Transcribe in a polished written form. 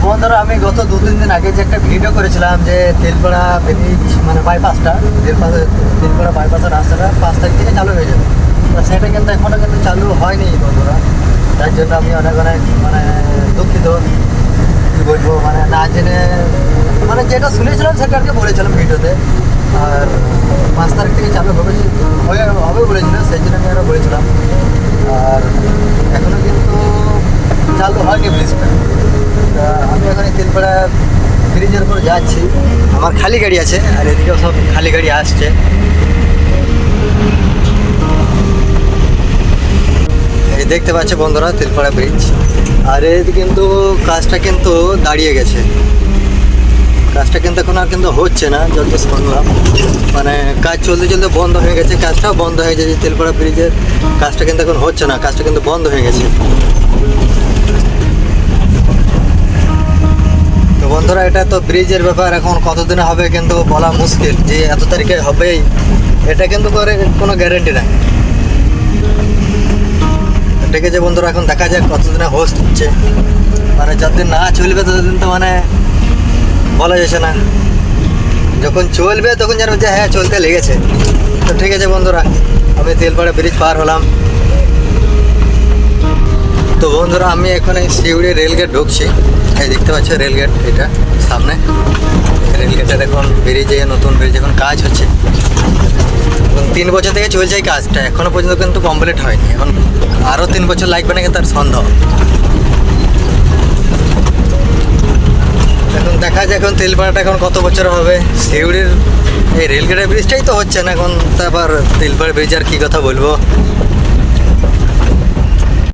বন্ধুরা আমি গত 2-3 দিন আগে যে একটা ভিডিও করেছিলাম যে তেলপাড়া ব্রিজ মানে বাইপাসটা তেলপাড়া বাইপাসের রাস্তাটা 5 তারিখ থেকে চালু হয়ে যাবে, তো সেটা কিন্তু এখনও কিন্তু চালু হয়নি বন্ধুরা। তার জন্য আমি অনেক অনেক মানে দুঃখিত, কী বলবো, মানে না জেনে মানে যেটা শুনেছিলাম সেটা আর কি বলেছিলাম ভিডিওতে। আর 5 তারিখ থেকে চালু হবে বলেছিল, সেই জন্য আমি আরও বলেছিলাম। আর এখনও কিন্তু চালু হয়নি ব্রিজটা। আমি এখন এই তেলপাড়া ব্রিজের উপর যাচ্ছি, আমার খালি গাড়ি আছে আর এদিকেও সব খালি গাড়ি আসছে। এই দেখতে পাচ্ছে বন্ধুরা তেলপাড়া ব্রিজ, আর এদিকে কিন্তু কাজটা কিন্তু দাঁড়িয়ে গেছে। কাজটা কিন্তু এখন আর কিন্তু হচ্ছে না, যত শুনলাম মানে কাজ চলতে চলতে বন্ধ হয়ে গেছে, কাজটাও বন্ধ হয়ে গেছে। তেলপাড়া ব্রিজের কাজটা কিন্তু এখন হচ্ছে না, কাজটা কিন্তু বন্ধ হয়ে গেছে। তো বন্ধুরা এটা তো ব্রিজের ব্যাপার, এখন কতদিনে হবে কিন্তু বলা মুশকিল, যে এত তারিখে হবেই এটা কিন্তু করে কোনো গ্যারেন্টি নাই। ঠিক আছে বন্ধুরা, এখন দেখা যাক কতদিনে হচ্ছে, মানে যতদিন না চলবে ততদিন তো মানে বলা যাচ্ছে না। যখন চলবে তখন জানবে যে হ্যাঁ চলতে লেগেছে। তো ঠিক আছে বন্ধুরা, আমি তেলপাড়া ব্রিজ পার হলাম। তো বন্ধুরা আমি এখন এই শিউড়ি রেলগেট ঢুকছি। এই দেখতে পাচ্ছ রেলগেট, এটা সামনে রেলগেটের এখন ব্রিজে, নতুন ব্রিজ এখন কাজ হচ্ছে। এবং 3 বছর থেকে চলছে এই কাজটা, এখনও পর্যন্ত কিন্তু কমপ্লিট হয়নি। এখন আরও 3 বছর লাগবে নাকি তার সন্দেহ। এখন দেখা যায় এখন তেলপাড়াটা এখন কত বছর হবে। শিউড়ির এই রেলগেটের ব্রিজটাই তো হচ্ছে না এখন, তারপর তেলপাড়া ব্রিজ আর কী কথা বলবো।